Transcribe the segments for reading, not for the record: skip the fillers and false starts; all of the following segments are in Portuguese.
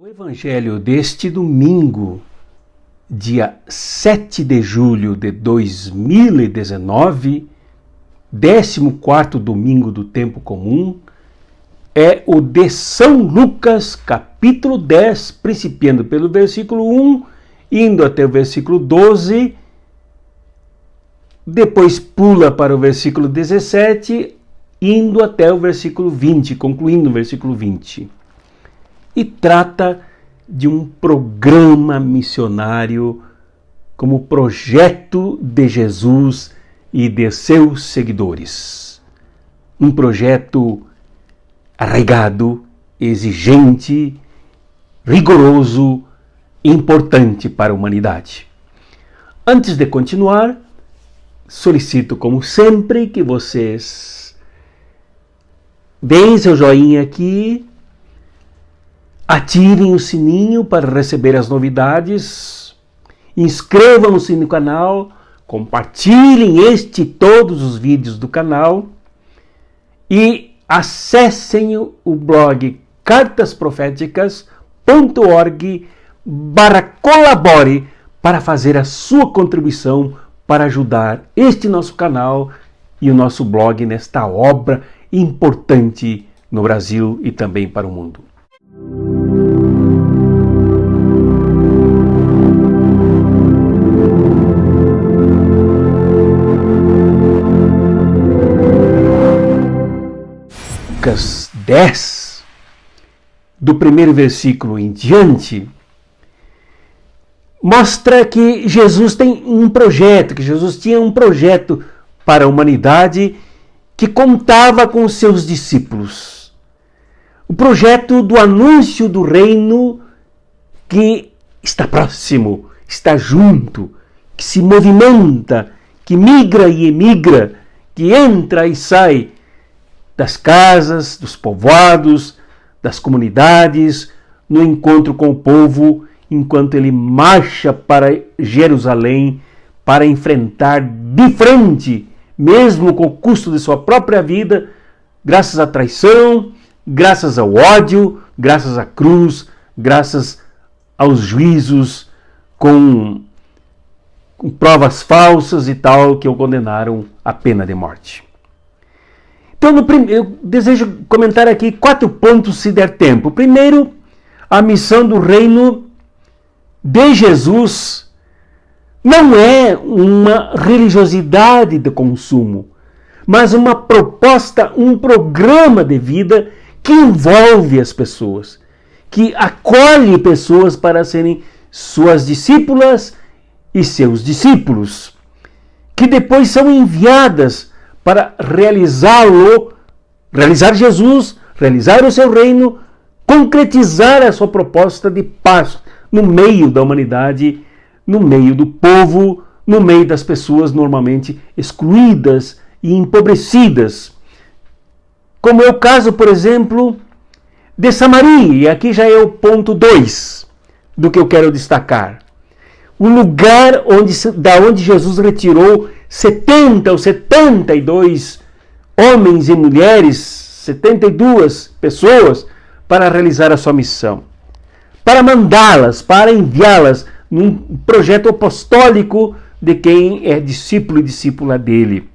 O Evangelho deste domingo, dia 7 de julho de 2019, 14º domingo do tempo comum, é o de São Lucas, capítulo 10, principiando pelo versículo 1, indo até o versículo 12, depois pula para o versículo 17, indo até o versículo 20, concluindo o versículo 20. E trata de um programa missionário como projeto de Jesus e de seus seguidores. Um projeto arraigado, exigente, rigoroso, importante para a humanidade. Antes de continuar, solicito, como sempre, que vocês deem seu joinha aqui, ativem o sininho para receber as novidades, inscrevam-se no canal, compartilhem este e todos os vídeos do canal e acessem o blog cartasprofeticas.org/colabore para fazer a sua contribuição para ajudar este nosso canal e o nosso blog nesta obra importante no Brasil e também para o mundo. Lucas 10, do primeiro versículo em diante, mostra que Jesus tem um projeto, que Jesus tinha um projeto para a humanidade que contava com os seus discípulos. O projeto do anúncio do reino que está próximo, está junto, que se movimenta, que migra e emigra, que entra e sai das casas, dos povoados, das comunidades, no encontro com o povo, enquanto ele marcha para Jerusalém para enfrentar de frente, mesmo com o custo de sua própria vida, graças à traição, graças ao ódio, graças à cruz, graças aos juízos com provas falsas e tal, que o condenaram à pena de morte. Então, eu desejo comentar aqui 4 pontos, se der tempo. Primeiro, a missão do reino de Jesus não é uma religiosidade de consumo, mas uma proposta, um programa de vida que envolve as pessoas, que acolhe pessoas para serem suas discípulas e seus discípulos, que depois são enviadas para realizar Jesus, realizar o seu reino, concretizar a sua proposta de paz no meio da humanidade, no meio do povo, no meio das pessoas normalmente excluídas e empobrecidas. Como é o caso, por exemplo, de Samaria, e aqui já é o ponto 2 do que eu quero destacar. O lugar da onde Jesus retirou 70 ou 72 homens e mulheres, 72 pessoas, para realizar a sua missão, para mandá-las, para enviá-las num projeto apostólico de quem é discípulo e discípula dele.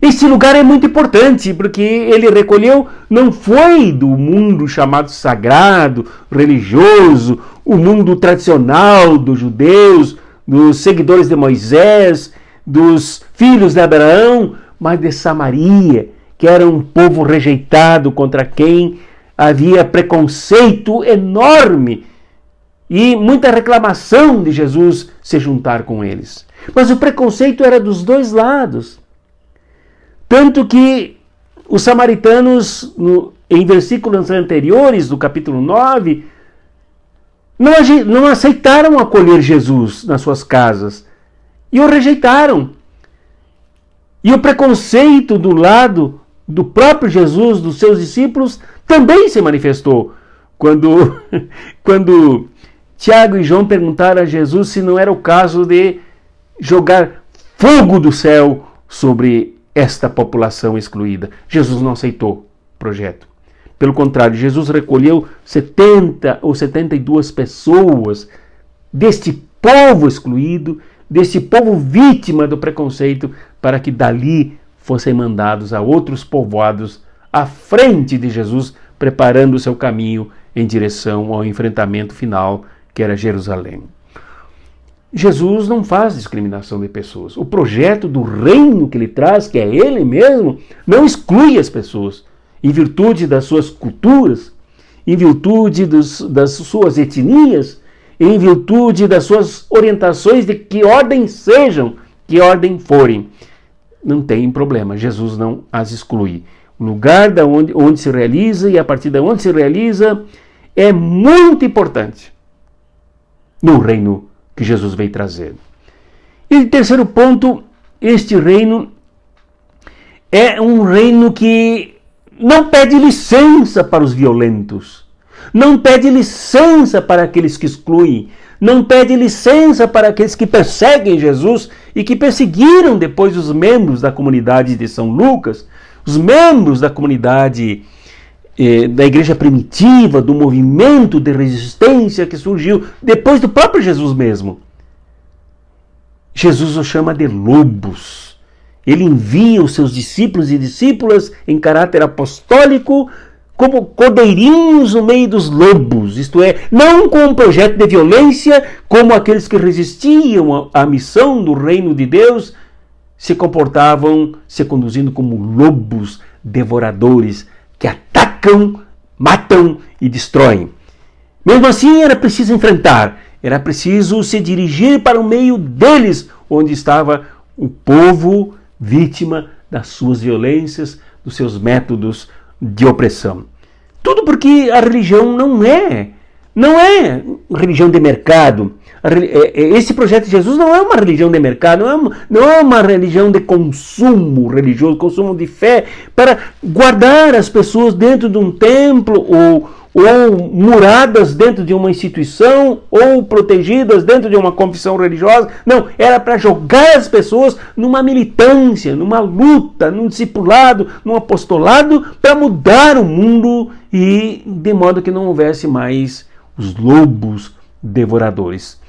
Esse lugar é muito importante, porque ele recolheu, não foi do mundo chamado sagrado, religioso, o mundo tradicional dos judeus, dos seguidores de Moisés, dos filhos de Abraão, mas de Samaria, que era um povo rejeitado contra quem havia preconceito enorme e muita reclamação de Jesus se juntar com eles. Mas o preconceito era dos dois lados. Tanto que os samaritanos, em versículos anteriores do capítulo 9, não aceitaram acolher Jesus nas suas casas e o rejeitaram. E o preconceito do lado do próprio Jesus, dos seus discípulos, também se manifestou. Quando Tiago e João perguntaram a Jesus se não era o caso de jogar fogo do céu sobre esta população excluída. Jesus não aceitou o projeto. Pelo contrário, Jesus recolheu 70 ou 72 pessoas deste povo excluído, deste povo vítima do preconceito, para que dali fossem mandados a outros povoados à frente de Jesus, preparando o seu caminho em direção ao enfrentamento final, que era Jerusalém. Jesus não faz discriminação de pessoas. O projeto do reino que ele traz, que é ele mesmo, não exclui as pessoas em virtude das suas culturas, em virtude das suas etnias, em virtude das suas orientações de que ordem sejam, que ordem forem. Não tem problema, Jesus não as exclui. O lugar onde se realiza e a partir de onde se realiza é muito importante no reino que Jesus veio trazer. E terceiro ponto, este reino é um reino que não pede licença para os violentos, não pede licença para aqueles que excluem, não pede licença para aqueles que perseguem Jesus e que perseguiram depois os membros da comunidade de São Lucas, os membros da comunidade da igreja primitiva, do movimento de resistência que surgiu depois do próprio Jesus mesmo. Jesus os chama de lobos. Ele envia os seus discípulos e discípulas em caráter apostólico como cordeirinhos no meio dos lobos, isto é, não com um projeto de violência, como aqueles que resistiam à missão do reino de Deus se comportavam se conduzindo como lobos devoradores que atacam, matam e destroem. Mesmo assim, era preciso enfrentar, era preciso se dirigir para o meio deles, onde estava o povo vítima das suas violências, dos seus métodos de opressão. Tudo porque a religião não é religião de mercado. Esse projeto de Jesus não é uma religião de mercado, não é uma religião de consumo religioso, consumo de fé, para guardar as pessoas dentro de um templo ou muradas dentro de uma instituição ou protegidas dentro de uma confissão religiosa. Não, era para jogar as pessoas numa militância, numa luta, num discipulado, num apostolado, para mudar o mundo e de modo que não houvesse mais os lobos devoradores.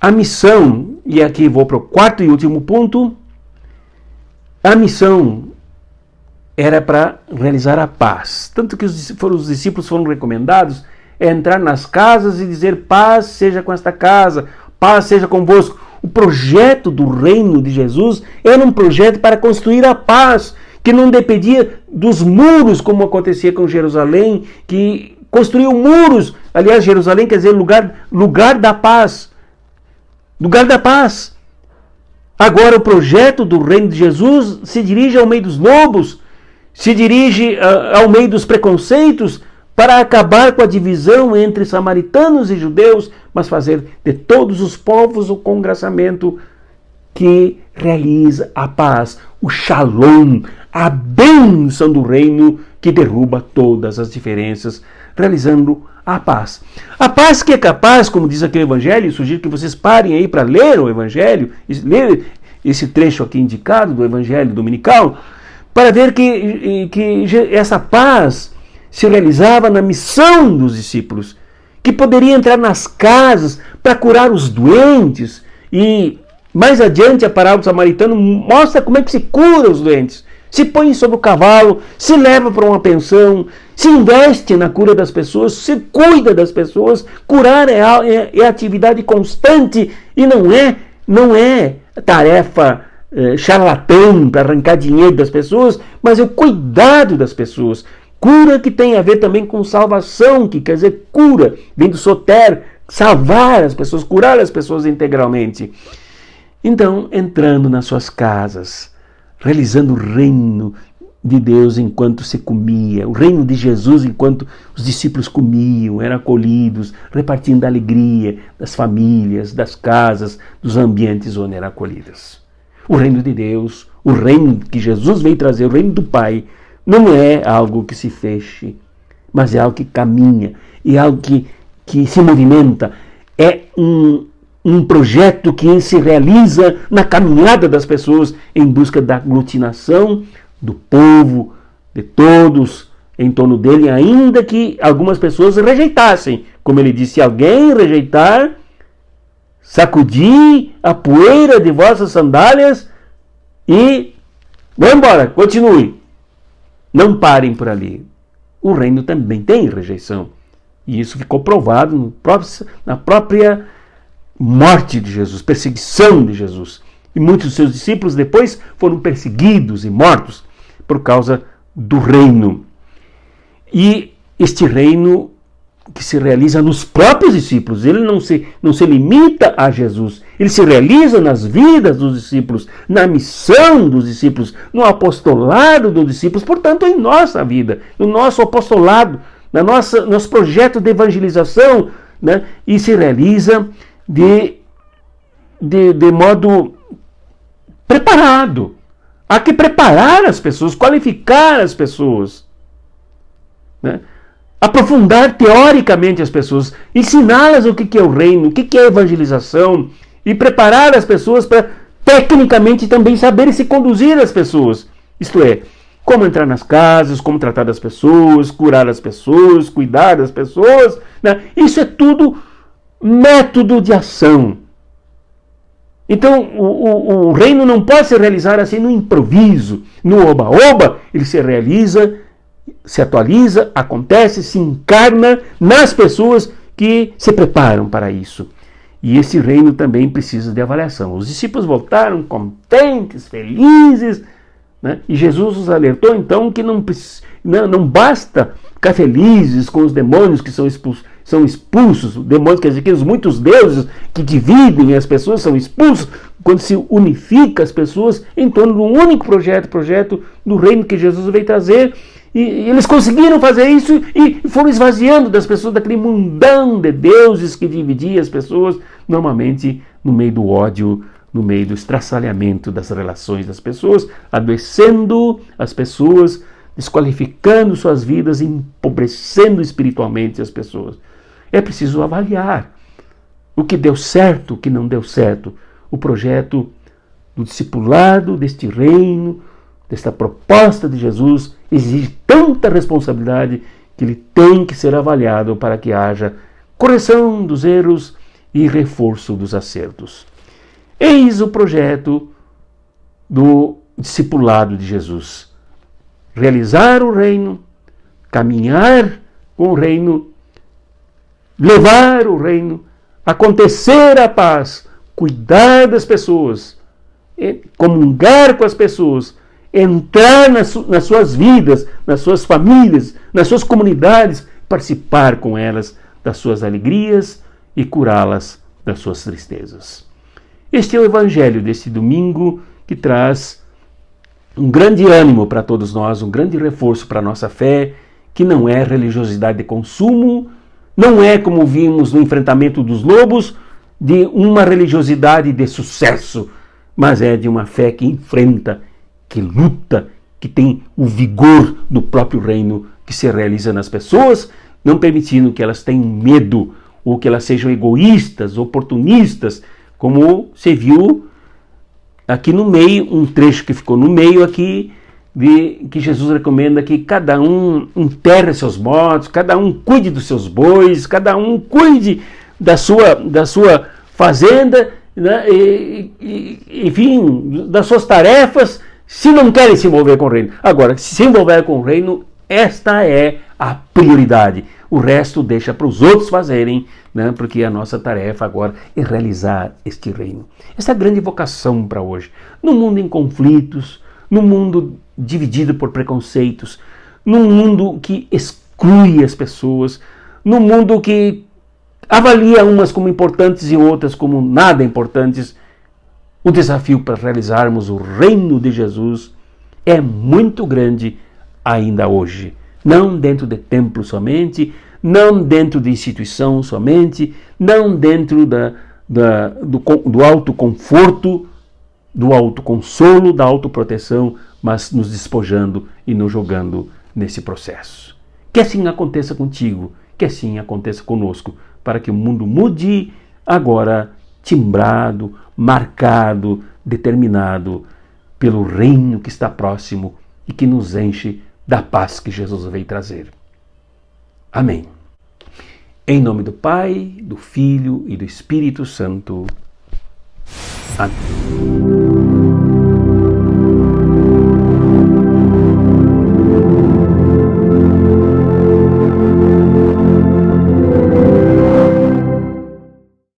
A missão, e aqui vou para o quarto e último ponto, a missão era para realizar a paz. Tanto que os discípulos foram recomendados a entrar nas casas e dizer: paz seja com esta casa, paz seja convosco. O projeto do reino de Jesus era um projeto para construir a paz, que não dependia dos muros, como acontecia com Jerusalém, que construiu muros. Aliás, Jerusalém quer dizer lugar da paz. Lugar da paz. Agora o projeto do reino de Jesus se dirige ao meio dos lobos, se dirige ao meio dos preconceitos, para acabar com a divisão entre samaritanos e judeus, mas fazer de todos os povos o congraçamento que realiza a paz, o shalom, a bênção do reino que derruba todas as diferenças, realizando a paz. A paz que é capaz, como diz aqui o Evangelho, sugiro que vocês parem aí para ler o Evangelho, ler esse trecho aqui indicado do Evangelho dominical, para ver que essa paz se realizava na missão dos discípulos, que poderia entrar nas casas para curar os doentes. E mais adiante a parábola do samaritano mostra como é que se cura os doentes. Se põe sobre o cavalo, se leva para uma pensão, se investe na cura das pessoas, se cuida das pessoas. Curar é atividade constante e não é tarefa charlatã para arrancar dinheiro das pessoas, mas é o cuidado das pessoas. Cura que tem a ver também com salvação, que quer dizer cura, vem do soter, salvar as pessoas, curar as pessoas integralmente. Então, entrando nas suas casas, realizando o reino de Deus enquanto se comia, o reino de Jesus enquanto os discípulos comiam, eram acolhidos, repartindo a alegria das famílias, das casas, dos ambientes onde eram acolhidas. O reino de Deus, o reino que Jesus veio trazer, o reino do Pai, não é algo que se feche, mas é algo que caminha, é algo que se movimenta, é um projeto que se realiza na caminhada das pessoas em busca da aglutinação do povo, de todos, em torno dele, ainda que algumas pessoas rejeitassem. Como ele disse, se alguém rejeitar, sacudi a poeira de vossas sandálias e vão embora, continue. Não parem por ali. O reino também tem rejeição. E isso ficou provado na própria morte de Jesus, perseguição de Jesus. E muitos dos seus discípulos depois foram perseguidos e mortos por causa do reino. E este reino que se realiza nos próprios discípulos, ele não se limita a Jesus, ele se realiza nas vidas dos discípulos, na missão dos discípulos, no apostolado dos discípulos, portanto em nossa vida, no nosso apostolado, nosso projeto de evangelização, né? E se realiza de modo preparado. Há que preparar as pessoas, qualificar as pessoas, né? Aprofundar teoricamente as pessoas, ensiná-las o que é o reino, o que é a evangelização, e preparar as pessoas para tecnicamente também saberem se conduzir as pessoas. Isto é, como entrar nas casas, como tratar as pessoas, curar as pessoas, cuidar das pessoas, né? Isso é tudo método de ação. Então, o reino não pode se realizar assim no improviso, no oba-oba. Ele se realiza, se atualiza, acontece, se encarna nas pessoas que se preparam para isso. E esse reino também precisa de avaliação. Os discípulos voltaram contentes, felizes, né? E Jesus os alertou então que não basta ficar felizes com os demônios que são expulsos, demônios, quer dizer, que os muitos deuses que dividem as pessoas são expulsos, quando se unifica as pessoas em torno de um único projeto do reino que Jesus veio trazer. E eles conseguiram fazer isso e foram esvaziando das pessoas, daquele mundão de deuses que dividia as pessoas, normalmente no meio do ódio, no meio do estraçalhamento das relações das pessoas, adoecendo as pessoas, desqualificando suas vidas, empobrecendo espiritualmente as pessoas. É preciso avaliar o que deu certo, o que não deu certo. O projeto do discipulado deste reino, desta proposta de Jesus, exige tanta responsabilidade que ele tem que ser avaliado para que haja correção dos erros e reforço dos acertos. Eis o projeto do discipulado de Jesus. Realizar o reino, caminhar com o reino, levar o reino, acontecer a paz, cuidar das pessoas, comungar com as pessoas, entrar nas suas vidas, nas suas famílias, nas suas comunidades, participar com elas das suas alegrias e curá-las das suas tristezas. Este é o Evangelho deste domingo que traz um grande ânimo para todos nós, um grande reforço para a nossa fé, que não é religiosidade de consumo, não é, como vimos no enfrentamento dos lobos, de uma religiosidade de sucesso, mas é de uma fé que enfrenta, que luta, que tem o vigor do próprio reino que se realiza nas pessoas, não permitindo que elas tenham medo ou que elas sejam egoístas, oportunistas, como se viu aqui no meio, um trecho que ficou no meio aqui, que Jesus recomenda que cada um enterre seus mortos, cada um cuide dos seus bois, cada um cuide da sua fazenda, né? Enfim, das suas tarefas, se não querem se envolver com o reino. Agora, se envolver com o reino, esta é a prioridade. O resto deixa para os outros fazerem, né? Porque a nossa tarefa agora é realizar este reino. Essa é a grande vocação para hoje. No mundo em conflitos, no mundo dividido por preconceitos, num mundo que exclui as pessoas, num mundo que avalia umas como importantes e outras como nada importantes, o desafio para realizarmos o reino de Jesus é muito grande ainda hoje. Não dentro de templo somente, não dentro de instituição somente, não dentro do autoconforto, do autoconsolo, da autoproteção, mas nos despojando e nos jogando nesse processo. Que assim aconteça contigo, que assim aconteça conosco, para que o mundo mude agora timbrado, marcado, determinado pelo reino que está próximo e que nos enche da paz que Jesus veio trazer. Amém. Em nome do Pai, do Filho e do Espírito Santo. Amém.